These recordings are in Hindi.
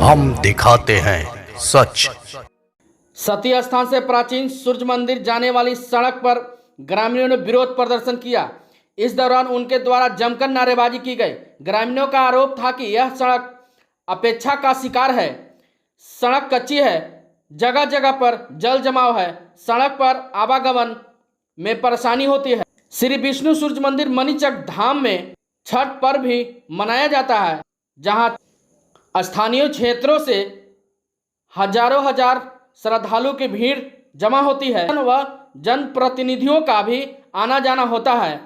हम दिखाते हैं सच। सती स्थान से प्राचीन सूर्य मंदिर जाने वाली सड़क पर ग्रामीणों ने विरोध प्रदर्शन किया। इस दौरान उनके द्वारा जमकर नारेबाजी की गई। ग्रामीणों का आरोप था कि यह सड़क अपेक्षा का शिकार है। सड़क कच्ची है, जगह जगह पर जल जमाव है, सड़क पर आवागमन में परेशानी होती है। श्री विष्णु सूर्य मंदिर मणिचक धाम में छठ पर्व भी मनाया जाता है, जहां स्थानीय क्षेत्रों से हजार श्रद्धालु की भीड़ जमा होती है व जनप्रतिनिधियों का भी आना जाना होता है।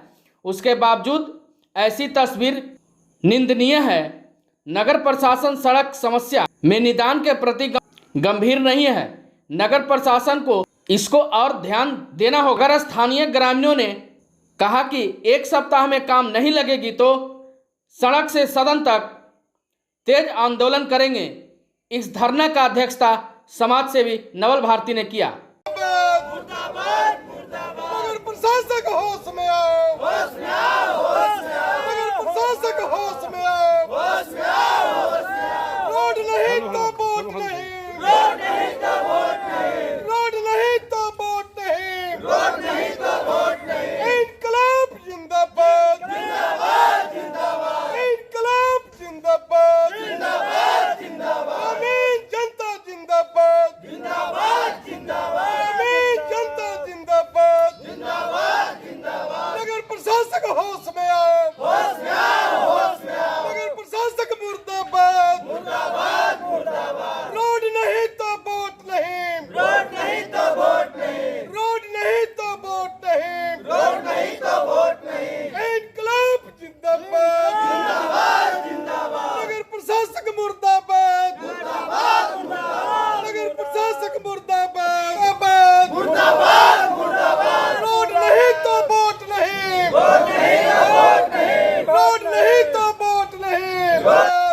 उसके बावजूद ऐसी तस्वीर निंदनीय है। नगर प्रशासन सड़क समस्या में निदान के प्रति गंभीर नहीं है। नगर प्रशासन को इसको और ध्यान देना होगा। अगर स्थानीय ग्रामीणों ने कहा कि एक सप्ताह में काम नहीं लगेगी तो सड़क से सदन तक तेज आंदोलन करेंगे। इस धरना का अध्यक्षता समाज सेवी नवल भारती ने किया। मगर प्रशासक होश में आओ, होश में आओ, होश में आओ। मगर प्रशासक होश में आओ, होश में आओ, होश में आओ। रोड नहीं तो वोट नहीं, रोड नहीं तो वोट नहीं, रोड नहीं तो वोट नहीं, रोड नहीं तो वोट नहीं। इनकलाब जिंदाबाद, जिंदाबाद, जिंदाबाद। इनकलाब जिंदाबाद, जिंदाबाद, जिंदाबाद। आमीन जनता जिंदाबाद, जिंदाबाद, जिंदाबाद। आमीन जनता जिंदाबाद, जिंदाबाद, जिंदाबाद। नगर प्रशासक होश में आओ, होश में आओ, होश में आओ। नगर प्रशासक मुर्दाबाद, मुर्दाबाद, मुर्दाबाद। रोड नहीं तो वोट नहीं, रोड नहीं तो वोट नहीं, रोड नहीं तो वोट नहीं, रोड नहीं तो वोट नहीं। इनकलाब जिंदाबाद, जिंदाबाद, जिंदाबाद। नगर प्रशासक मुर्दाबाद, मुर्दाबाद, मुर्दाबाद। नगर प्रशासक मुर्दाबाद, मुर्दाबाद, मुर्दाबाद। रोड नहीं तो वोट नहीं, वोट नहीं तो वोट नहीं, रोड नहीं तो वोट नहीं।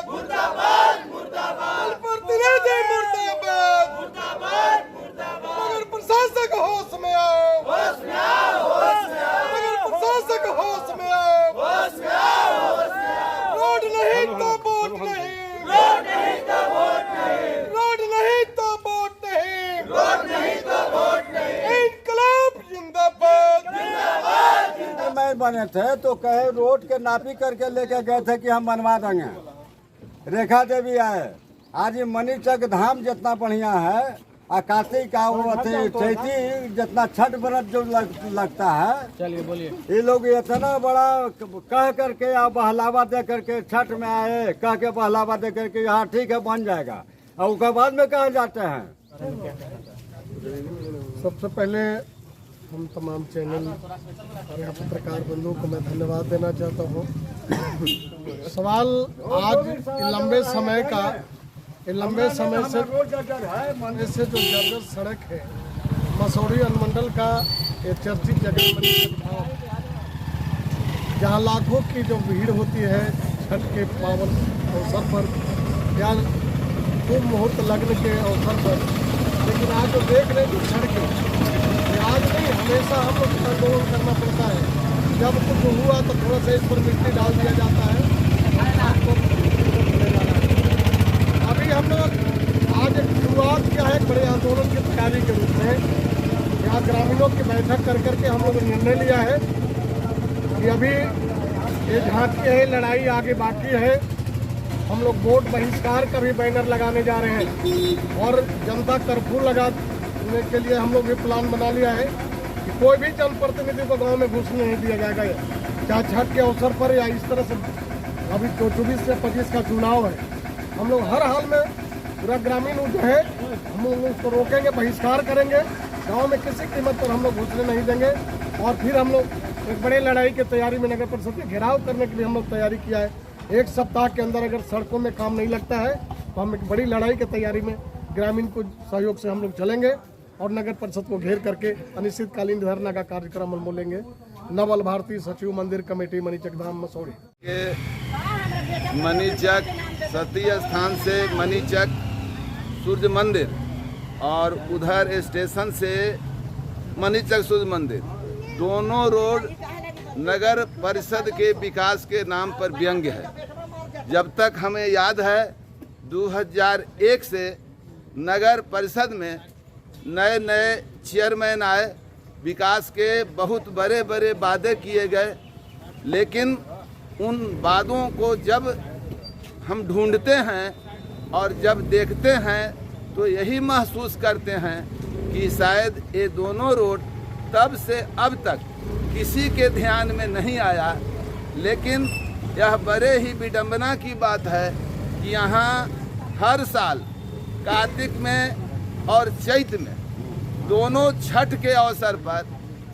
मुर्दाबाद, मुर्दाबाद। प्रतिनिधि मुर्दाबाद, मुर्दाबाद, मुर्दाबाद। नगर प्रशासक होश में आओ, होश में आओ, होश में आओ। नगर प्रशासक होश में आओ, होश में आओ, होश में आओ। रोड नहीं तो वोट नहीं, रोड नहीं तो वोट नहीं, रोड नहीं तो वोट नहीं, रोड नहीं तो वोट नहीं। इनकलाब जिंदाबाद, जिंदाबाद, जिंदाबाद। मैं बने थे तो कहे रोड के नापी करके लेके गए थे कि हम बनवा देंगे। रेखा देवी आए, आज ये मणिचक धाम जितना बढ़िया है, कार्तिक का वो चैती जितना छठ व्रत जो लगता है, चलिए बोलिए। ये लोग इतना बड़ा कह करके या बहलावा दे करके छठ में आए, कह के बहलावा दे करके हाँ ठीक है बन जाएगा, और उसके बाद में कहा जाते हैं। सबसे पहले हम तमाम चैनल और यहाँ पत्रकार बंधुओं को मैं धन्यवाद देना चाहता हूँ। सवाल आज लंबे समय से जो जर्जर सड़क है, मसौड़ी अनुमंडल का ये चर्चित जगह मणिचक धाम, जहाँ लाखों की जो भीड़ होती है छठ के पावन अवसर पर या शुभ मुहूर्त लग्न के अवसर पर, लेकिन आज जो देख रहे हैं सड़कें, आज नहीं हमेशा हम लोग आंदोलन करना पड़ता है। जब कुछ हुआ तो थोड़ा सा इस पर मिट्टी डाल दिया जाता है। अभी हम लोग आज एक शुरुआत किया है बड़े आंदोलन की तैयारी के रूप में। यहाँ ग्रामीणों की बैठक कर करके हम लोगों ने निर्णय लिया है कि अभी ये झांकी है, लड़ाई आगे बाकी है। हम लोग वोट बहिष्कार का भी बैनर लगाने जा रहे हैं और जनता कर्फ्यू लगाने के लिए हम लोग भी प्लान बना लिया है कि कोई भी जनप्रतिनिधि को गांव में घुसने नहीं दिया जाएगा, चाहे छठ के अवसर पर या इस तरह से। अभी 24 से 25 का चुनाव है, हम लोग हर हाल में पूरा ग्रामीण जो है हम लोग उसको रोकेंगे, बहिष्कार करेंगे। गाँव में किसी कीमत पर हम लोग घुसने नहीं देंगे। और फिर हम लोग एक बड़ी लड़ाई की तैयारी में नगर परिषद के घेराव करने की भी हम लोग तैयारी किया है। एक सप्ताह के अंदर अगर सड़कों में काम नहीं लगता है तो हम एक बड़ी लड़ाई की तैयारी में ग्रामीण को सहयोग से हम लोग चलेंगे और नगर परिषद को घेर करके अनिश्चितकालीन धरना का कार्यक्रम हम लेंगे। नवल भारती, सचिव मंदिर कमेटी, मणिचक धाम, मसौड़ी। मणिचक सती स्थान से मणिचक सूर्य मंदिर और उधर स्टेशन से मणिचक सूर्य मंदिर, दोनों रोड नगर परिषद के विकास के नाम पर व्यंग्य है। जब तक हमें याद है 2001 से नगर परिषद में नए नए चेयरमैन आए, विकास के बहुत बड़े बड़े वादे किए गए, लेकिन उन वादों को जब हम ढूंढते हैं और जब देखते हैं तो यही महसूस करते हैं कि शायद ये दोनों रोड तब से अब तक किसी के ध्यान में नहीं आया। लेकिन यह बड़े ही विडंबना की बात है कि यहाँ हर साल कार्तिक में और चैत में दोनों छठ के अवसर पर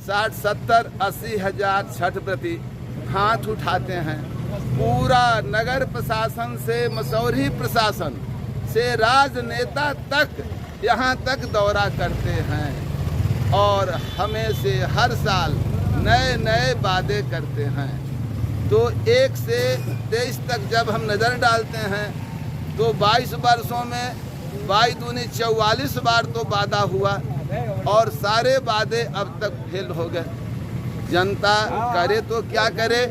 60, 70, 80 हज़ार छठ प्रति हाथ उठाते हैं। पूरा नगर प्रशासन से मसौरी प्रशासन से राजनेता तक यहाँ तक दौरा करते हैं और हमें से हर साल नए नए वादे करते हैं। तो 1 से 23 तक जब हम नज़र डालते हैं तो 22 वर्षों में 22 दूनी 44 बार तो वादा हुआ और सारे वादे अब तक फेल हो गए। जनता करे तो क्या करे,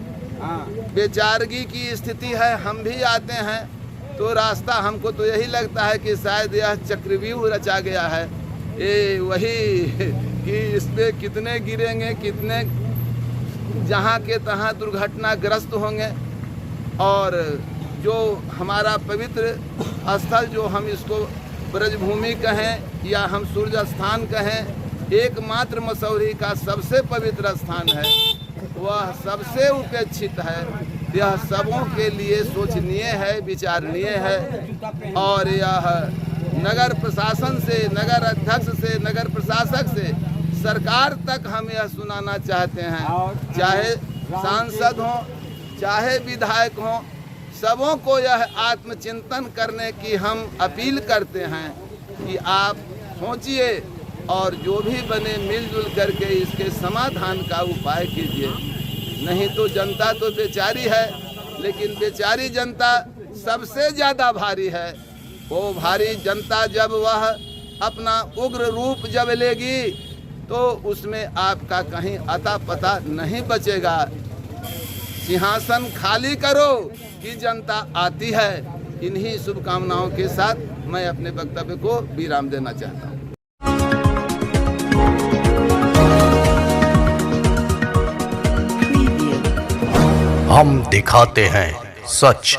बेचारगी की स्थिति है। हम भी आते हैं तो रास्ता हमको तो यही लगता है कि शायद यह चक्रव्यूह रचा गया है, ये वही कि इसमें कितने गिरेंगे, कितने जहाँ के तहाँ दुर्घटनाग्रस्त होंगे। और जो हमारा पवित्र स्थल, जो हम इसको ब्रजभूमि कहें या हम सूर्य स्थान कहें, एकमात्र मसौरी का सबसे पवित्र स्थान है, वह सबसे उपेक्षित है। यह सबों के लिए सोचनीय है, विचारणीय है। और यह नगर प्रशासन से, नगर अध्यक्ष से, नगर प्रशासक से सरकार तक हम यह सुनाना चाहते हैं, चाहे सांसद हों चाहे विधायक हों, सबों को यह आत्मचिंतन करने की हम अपील करते हैं कि आप सोचिए और जो भी बने मिलजुल करके इसके समाधान का उपाय कीजिए। नहीं तो जनता तो बेचारी है, लेकिन बेचारी जनता सबसे ज़्यादा भारी है। वो भारी जनता जब वह अपना उग्र रूप जब लेगी तो उसमें आपका कहीं अता पता नहीं बचेगा। सिंहासन खाली करो कि जनता आती है। इन्हीं शुभकामनाओं के साथ मैं अपने वक्तव्य को विराम देना चाहता हूँ। हम दिखाते हैं सच।